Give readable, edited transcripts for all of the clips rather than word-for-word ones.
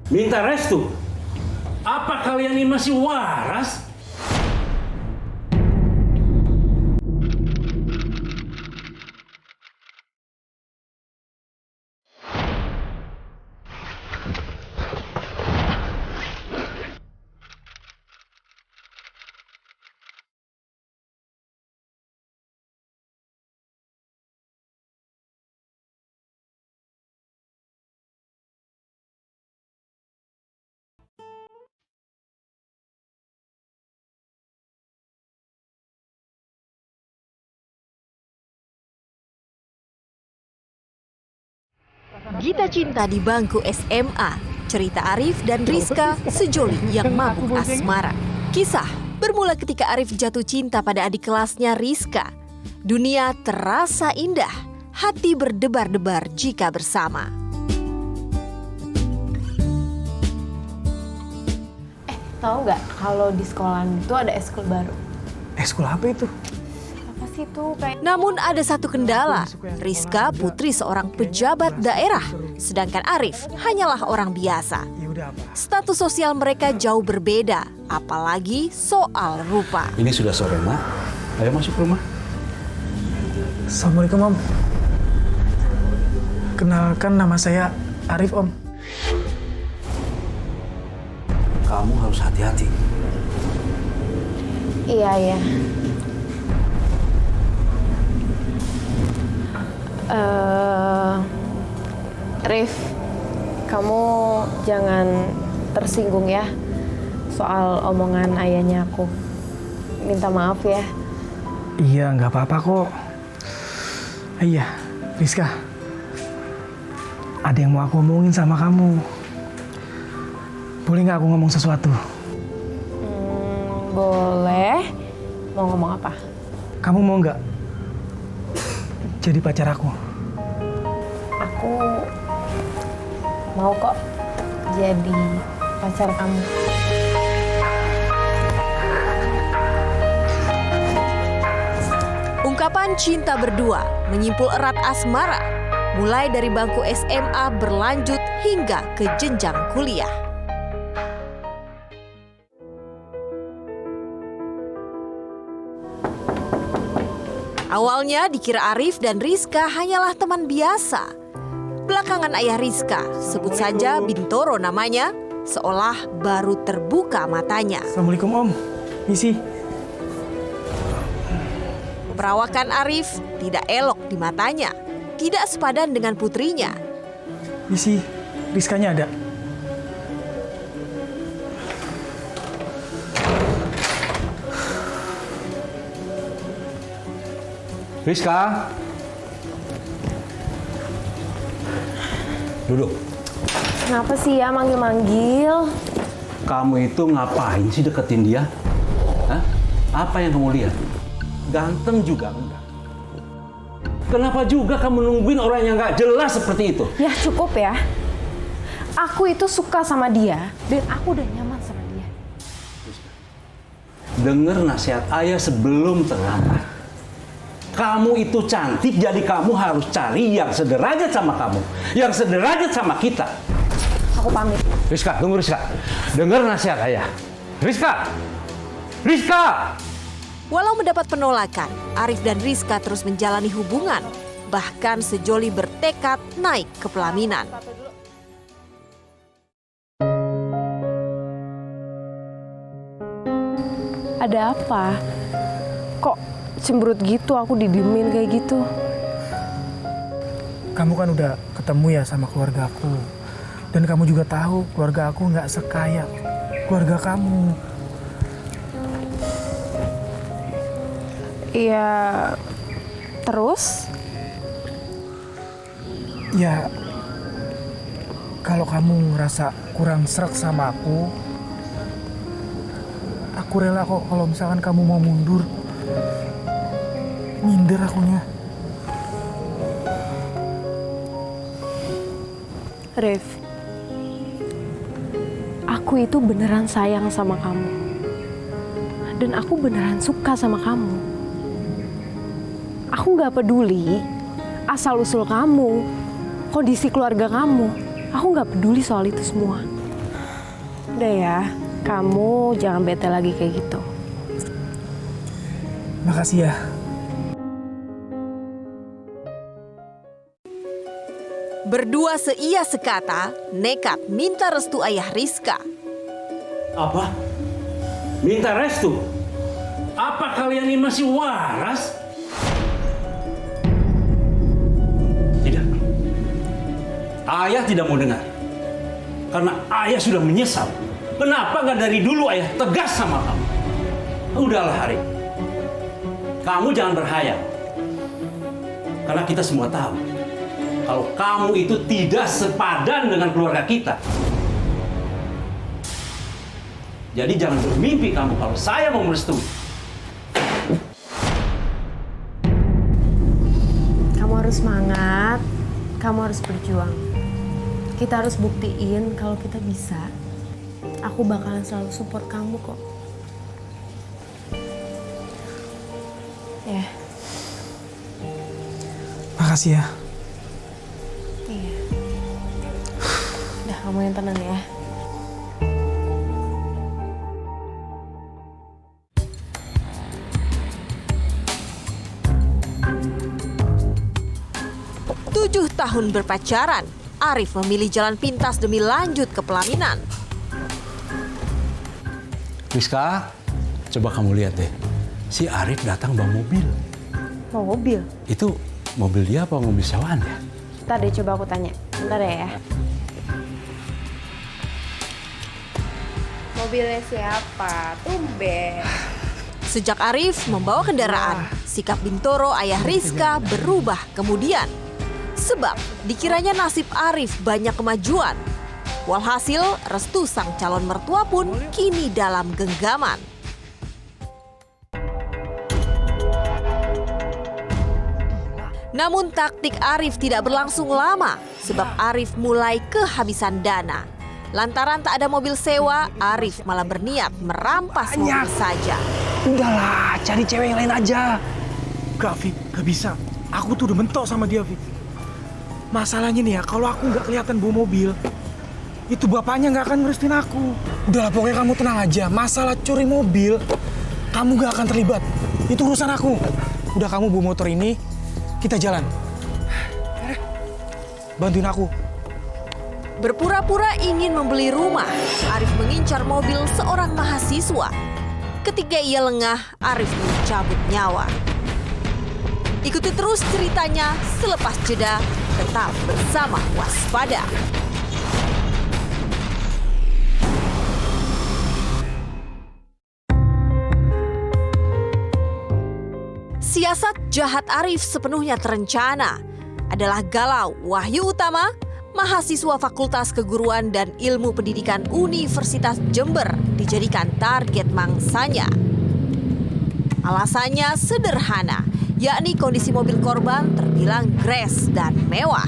Minta restu? Apa kalian ini masih waras? Gita Cinta di bangku SMA, cerita Arif dan Rizka sejoli yang mabuk asmara. Kisah bermula ketika Arif jatuh cinta pada adik kelasnya Rizka. Dunia terasa indah, hati berdebar-debar jika bersama. Tahu nggak kalau di sekolahan itu ada eskul baru? Ekskul apa itu? Apa sih itu kayak? Namun ada satu kendala, Rizka putri seorang pejabat daerah, sedangkan Arif hanyalah orang biasa. Ya udah apa? Status sosial mereka jauh berbeda, apalagi soal rupa. Ini sudah sore, Mak. Ayo masuk rumah. Assalamualaikum, Om. Kenalkan, nama saya Arif, Om. Kamu harus hati-hati. Iya. Rif, kamu jangan tersinggung ya soal omongan ayahnya aku. Minta maaf ya. Iya, nggak apa-apa kok. Iya, Rizka. Ada yang mau aku omongin sama kamu. Boleh nggak aku ngomong sesuatu? Boleh. Mau ngomong apa? Kamu mau nggak jadi pacar aku? Aku mau kok jadi pacar kamu. Ungkapan cinta berdua menyimpul erat asmara, mulai dari bangku SMA berlanjut hingga ke jenjang kuliah. Awalnya dikira Arif dan Rizka hanyalah teman biasa. Belakangan ayah Rizka, sebut saja Bintoro namanya, seolah baru terbuka matanya. Assalamualaikum, Om. Misi. Perawakan Arif tidak elok di matanya, tidak sepadan dengan putrinya. Misi, Rizkanya ada. Rizka. Duduk. Kenapa sih ya manggil-manggil? Kamu itu ngapain sih deketin dia? Hah? Apa yang kamu lihat? Ganteng juga enggak? Kenapa juga kamu nungguin orang yang nggak jelas seperti itu? Ya cukup ya. Aku itu suka sama dia dan aku udah nyaman sama dia. Dengar nasihat ayah sebelum terlambat. Kamu itu cantik, jadi kamu harus cari yang sederajat sama kamu. Yang sederajat sama kita. Aku pamit. Rizka, tunggu Rizka. Dengar nasihat ayah. Rizka! Rizka! Walau mendapat penolakan, Arif dan Rizka terus menjalani hubungan. Bahkan sejoli bertekad naik ke pelaminan. Ada apa? Kok cemberut gitu, aku didiemin kayak gitu? Kamu kan udah ketemu ya sama keluarga aku. Dan kamu juga tahu keluarga aku nggak sekaya keluarga kamu. Iya, terus? Ya, kalau kamu ngerasa kurang srek sama aku rela kok kalau misalkan kamu mau mundur. Minder akunya. Rif, aku itu beneran sayang sama kamu. Dan aku beneran suka sama kamu. Aku gak peduli asal-usul kamu, kondisi keluarga kamu. Aku gak peduli soal itu semua. Udah ya, kamu jangan bete lagi kayak gitu. Makasih ya. Berdua seia sekata, nekat minta restu ayah Rizka. Apa? Minta restu? Apa kalian ini masih waras? Tidak. Ayah tidak mau dengar. Karena ayah sudah menyesal. Kenapa nggak dari dulu ayah tegas sama kamu? Udahlah, Arif. Kamu jangan berhayal. Karena kita semua tahu kalau kamu itu tidak sepadan dengan keluarga kita. Jadi jangan bermimpi kamu kalau saya mau merestui. Kamu harus semangat, kamu harus berjuang. Kita harus buktiin kalau kita bisa. Aku bakalan selalu support kamu kok. Ya. Makasih ya. Iya. Udah, kamu yang tenang ya. Tujuh tahun berpacaran, Arif memilih jalan pintas demi lanjut ke pelaminan. Rizka, coba kamu lihat deh. Si Arif datang bawa mobil. Mau mobil? Itu mobil dia apa mobil sewaan ya? Ntar deh, coba aku tanya. Bentar ya. Mobilnya siapa? Tumben. Sejak Arif membawa kendaraan, sikap Bintoro ayah Rizka berubah kemudian. Sebab dikiranya nasib Arif banyak kemajuan. Walhasil, restu sang calon mertua pun kini dalam genggaman. Namun taktik Arif tidak berlangsung lama sebab Arif mulai kehabisan dana. Lantaran tak ada mobil sewa, Arif malah berniat merampas mobil saja. Udahlah, cari cewek yang lain aja. Gak, Fik, gak bisa. Aku tuh udah mentok sama dia, Fik. Masalahnya nih ya, kalau aku nggak kelihatan bawa mobil, itu bapaknya nggak akan ngerestuin aku. Udahlah, pokoknya kamu tenang aja. Masalah curi mobil, kamu nggak akan terlibat. Itu urusan aku. Udah, kamu bawa motor ini, kita jalan. Bantuin aku. Berpura-pura ingin membeli rumah, Arif mengincar mobil seorang mahasiswa. Ketika ia lengah, Arif mencabut nyawa. Ikuti terus ceritanya selepas jeda, tetap bersama Waspada. Siasat jahat Arif sepenuhnya terencana. Adalah galau Wahyu Utama, mahasiswa Fakultas Keguruan dan Ilmu Pendidikan Universitas Jember, dijadikan target mangsanya. Alasannya sederhana, yakni kondisi mobil korban terbilang gres dan mewah.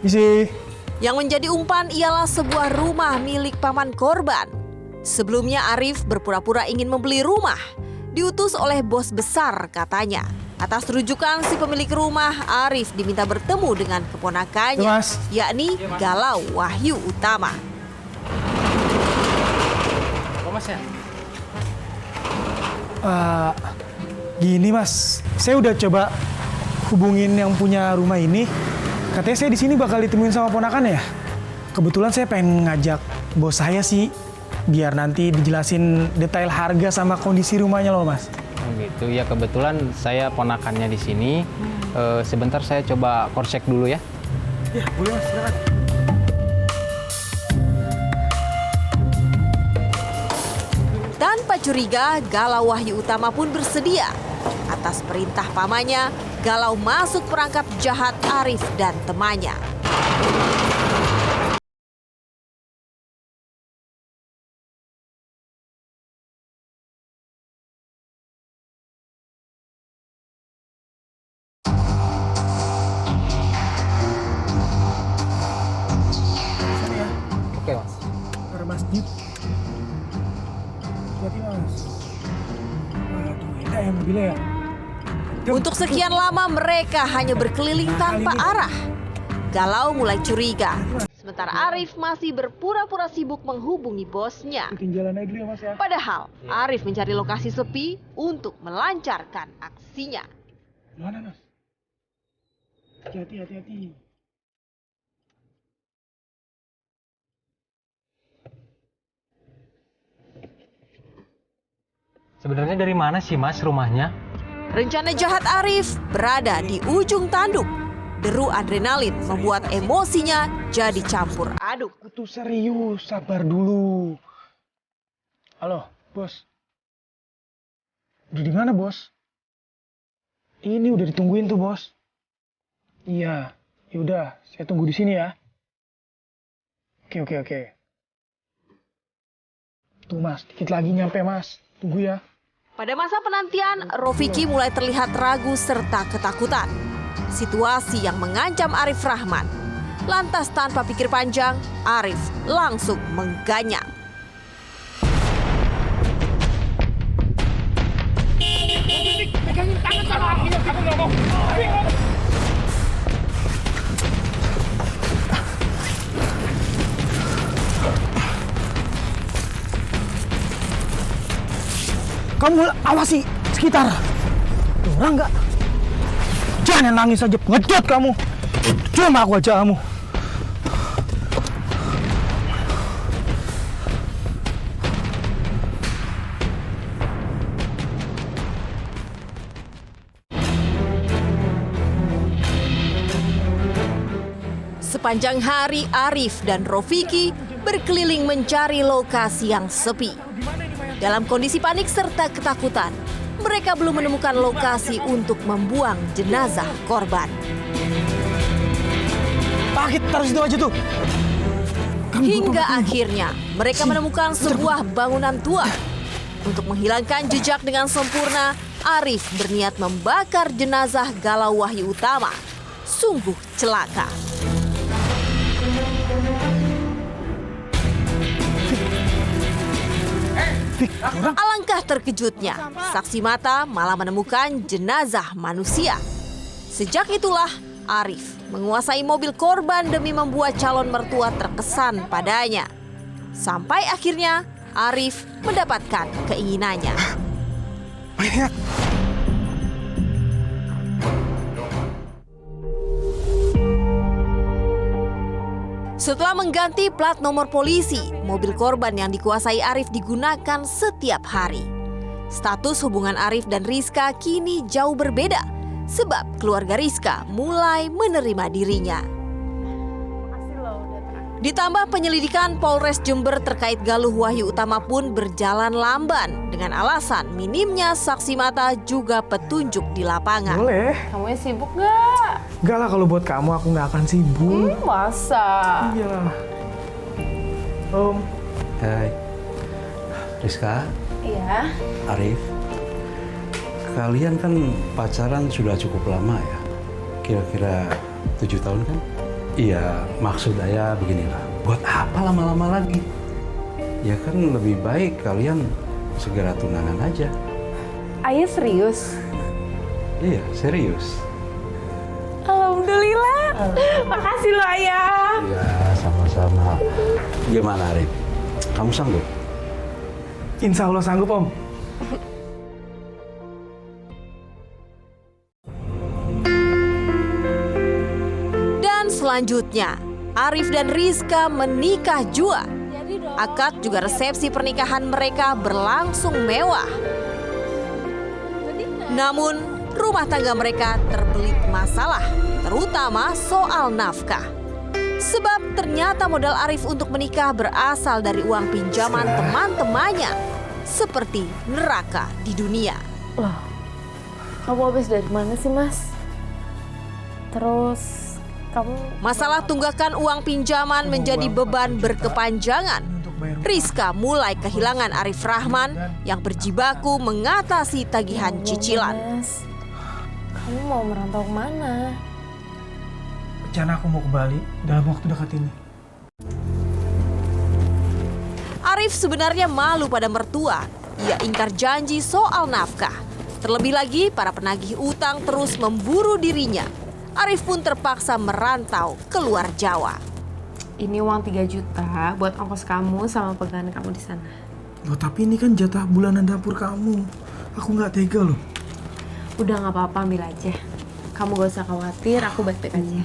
Isi. Yang menjadi umpan ialah sebuah rumah milik paman korban. Sebelumnya Arif berpura-pura ingin membeli rumah. Diutus oleh bos besar katanya. Atas rujukan si pemilik rumah, Arif diminta bertemu dengan keponakannya, Mas. yakni Galau Wahyu Utama. Gini mas, saya udah coba hubungin yang punya rumah ini. Katanya saya di sini bakal ditemuin sama ponakan ya. Kebetulan saya pengen ngajak bos saya sih, biar nanti dijelasin detail harga sama kondisi rumahnya loh mas. Oh gitu ya, kebetulan saya ponakannya di sini. Sebentar saya coba cross check dulu ya. Ya boleh mas, silakan. Tanpa curiga, Galau Wahyu Utama pun bersedia. Atas perintah pamannya, Galau masuk perangkap jahat Arif dan temannya. mobilnya ya. Untuk sekian lama mereka hanya berkeliling tanpa arah. Galau mulai curiga. Sementara Arif masih berpura-pura sibuk menghubungi bosnya. Bikin jalan aja dulu ya Mas ya. Padahal Arif mencari lokasi sepi untuk melancarkan aksinya. Mana Mas? Hati-hati. Sebenarnya dari mana sih Mas rumahnya? Rencana jahat Arif berada di ujung tanduk. Deru adrenalin membuat emosinya jadi campur aduk. Aku tuh serius, sabar dulu. Halo, bos. Udah di mana, bos? Ini udah ditungguin tuh, bos. Iya, yaudah, saya tunggu di sini ya. Oke. Tuh, Mas, dikit lagi nyampe, Mas. Tunggu ya. Pada masa penantian, Rofiki mulai terlihat ragu serta ketakutan. Situasi yang mengancam Arif Rahman. Lantas tanpa pikir panjang, Arif langsung mengganyang. Kamu awasi sekitar. Ada orang nggak? Jangan nangis aja, ngedot kamu. Cuma aku aja kamu. Sepanjang hari, Arif dan Rofiki berkeliling mencari lokasi yang sepi. Dalam kondisi panik serta ketakutan, mereka belum menemukan lokasi untuk membuang jenazah korban. Pakit, taruh situ aja tuh. Hingga akhirnya mereka menemukan sebuah bangunan tua. Untuk menghilangkan jejak dengan sempurna, Arif berniat membakar jenazah Galau Wahyu Utama. Sungguh celaka. Alangkah terkejutnya, saksi mata malah menemukan jenazah manusia. Sejak itulah, Arif menguasai mobil korban demi membuat calon mertua terkesan padanya. Sampai akhirnya, Arif mendapatkan keinginannya. Setelah mengganti plat nomor polisi, mobil korban yang dikuasai Arif digunakan setiap hari. Status hubungan Arif dan Rizka kini jauh berbeda, sebab keluarga Rizka mulai menerima dirinya. Ditambah penyelidikan Polres Jember terkait Galuh Wahyu Utama pun berjalan lamban dengan alasan minimnya saksi mata juga petunjuk di lapangan. Boleh. Kamu sibuk gak? Enggak lah, kalau buat kamu aku nggak akan sibuk. Masa? Iya. Om. Hai. Rizka, Iya. Arif. Kalian kan pacaran sudah cukup lama ya? Kira-kira 7 tahun kan? Iya, maksud saya beginilah. Buat apa lama-lama lagi? Ya kan lebih baik kalian segera tunangan aja. Ayah serius? Iya, serius. Alhamdulillah. Makasih loh Ayah. Iya, sama-sama. Gimana Arif? Kamu sanggup? Insya Allah sanggup, Om. Selanjutnya, Arif dan Rizka menikah jua. Akad juga resepsi pernikahan mereka berlangsung mewah. Namun, rumah tangga mereka terbelit masalah, terutama soal nafkah. Sebab ternyata modal Arif untuk menikah berasal dari uang pinjaman teman-temannya, seperti neraka di dunia. Loh, kamu habis dari mana sih, Mas? Terus masalah tunggakan uang pinjaman menjadi beban berkepanjangan. Rizka mulai kehilangan Arif Rahman yang berjibaku mengatasi tagihan cicilan. Mas, kamu mau merantau kemana? Rencana aku mau ke Bali dalam waktu dekat ini. Arif sebenarnya malu pada mertua. Ia ingkar janji soal nafkah. Terlebih lagi, para penagih utang terus memburu dirinya. Arif pun terpaksa merantau keluar Jawa. Ini uang 3 juta buat ongkos kamu sama pegangan kamu di sana. Loh, tapi ini kan jatah bulanan dapur kamu. Aku nggak tega loh. Udah nggak apa-apa, ambil aja. Kamu gak usah khawatir, aku baik-baik aja.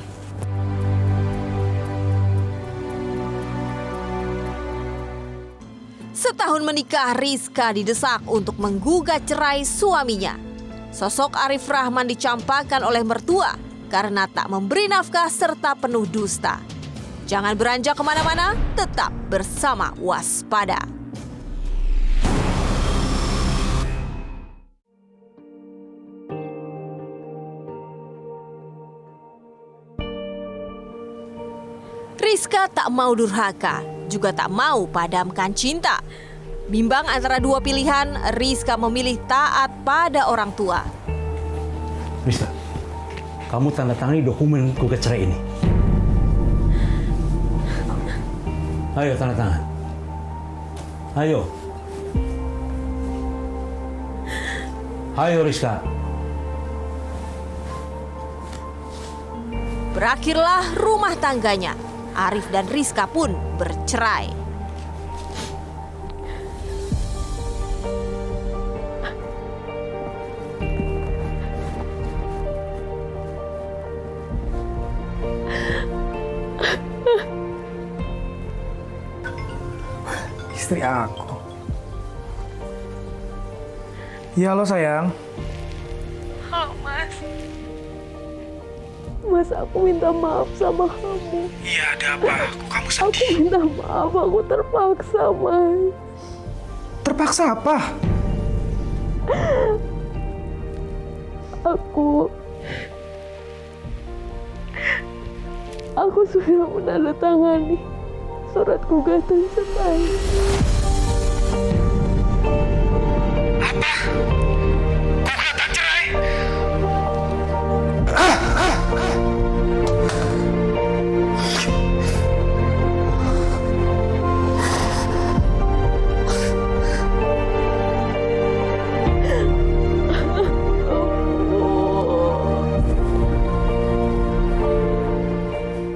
Setahun menikah, Rizka didesak untuk menggugat cerai suaminya. Sosok Arif Rahman dicampakkan oleh mertua karena tak memberi nafkah serta penuh dusta. Jangan beranjak kemana-mana, tetap bersama Waspada. Rizka tak mau durhaka, juga tak mau padamkan cinta. Bimbang antara dua pilihan, Rizka memilih taat pada orang tua. Rizka, kamu tanda tangani dokumen gugat cerai ini. Ayo tanda tangan. Ayo. Ayo Rizka. Berakhirlah rumah tangganya. Arif dan Rizka pun bercerai. Istri aku. Ya, halo sayang. Halo, Mas. Mas, aku minta maaf sama kamu. Iya, ada apa? Kok kamu Aku sedih? minta maaf, aku terpaksa, Mas. Terpaksa apa? Aku sudah menandatangani surat gugatan cerai. Gugatan cerai?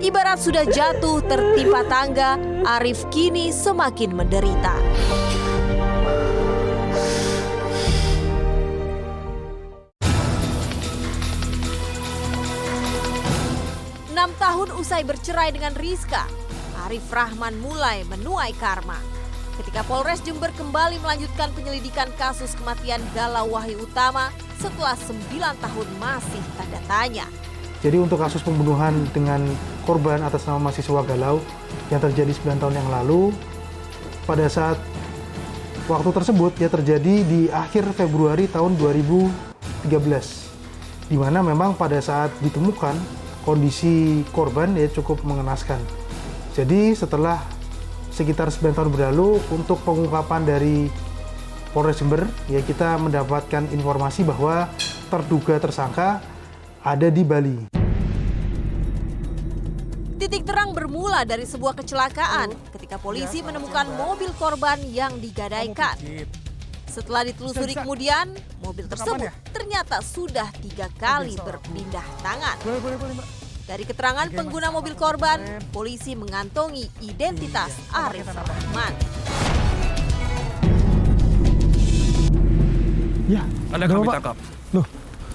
Ibarat sudah jatuh tertimpa tangga, Arif kini semakin menderita. Enam tahun usai bercerai dengan Rizka, Arif Rahman mulai menuai karma. Ketika Polres Jember kembali melanjutkan penyelidikan kasus kematian Galau Wahyu Utama setelah 9 tahun masih tanda tanya. Jadi untuk kasus pembunuhan dengan korban atas nama mahasiswa Galau yang terjadi 9 tahun yang lalu, pada saat waktu tersebut ya terjadi di akhir Februari tahun 2013, di mana memang pada saat ditemukan kondisi korban ya cukup mengenaskan. Jadi setelah sekitar 9 tahun berlalu, untuk pengungkapan dari Polres Jember ya kita mendapatkan informasi bahwa terduga tersangka ada di Bali. Titik terang bermula dari sebuah kecelakaan ketika polisi menemukan mobil korban yang digadaikan. Setelah ditelusuri kemudian, mobil tersebut ternyata sudah 3 kali berpindah tangan. Dari keterangan pengguna mobil korban, polisi mengantongi identitas Arif Rahman. Ya, Anda kami tangkap. Loh,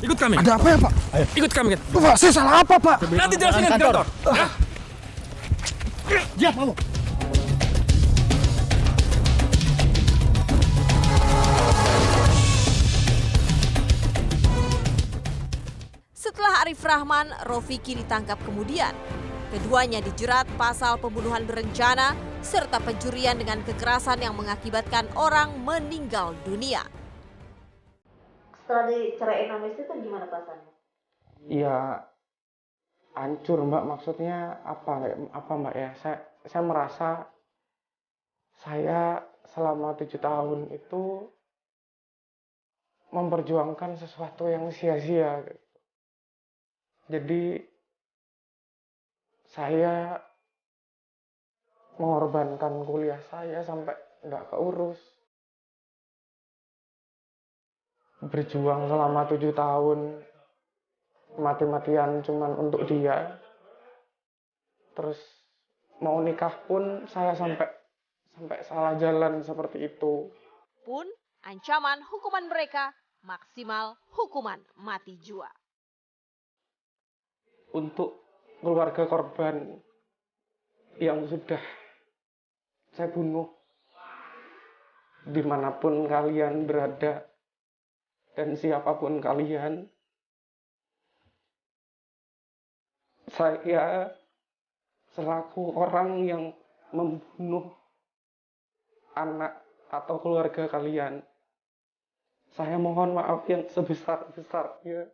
Ikut kami. ada apa ya, Pak? Ayo. Ikut kami. Pak, saya salah apa, Pak? Nanti jelasin di kantor. Ya? Diam kamu. Setelah Arif Rahman, Rofiki ditangkap kemudian. Keduanya dijerat pasal pembunuhan berencana serta pencurian dengan kekerasan yang mengakibatkan orang meninggal dunia. Setelah diceraiin sama istri tuh gimana perasaannya? Ya hancur Mbak, maksudnya apa Mbak ya, saya merasa saya selama 7 tahun itu memperjuangkan sesuatu yang sia-sia. Jadi saya mengorbankan kuliah saya sampai nggak keurus. berjuang selama 7 tahun mati-matian cuman untuk dia. Terus mau nikah pun saya sampai salah jalan seperti itu. Pun ancaman hukuman mereka maksimal hukuman mati jua. Untuk keluarga korban yang sudah saya bunuh, dimanapun kalian berada dan siapapun kalian, saya selaku orang yang membunuh anak atau keluarga kalian, saya mohon maaf yang sebesar-besarnya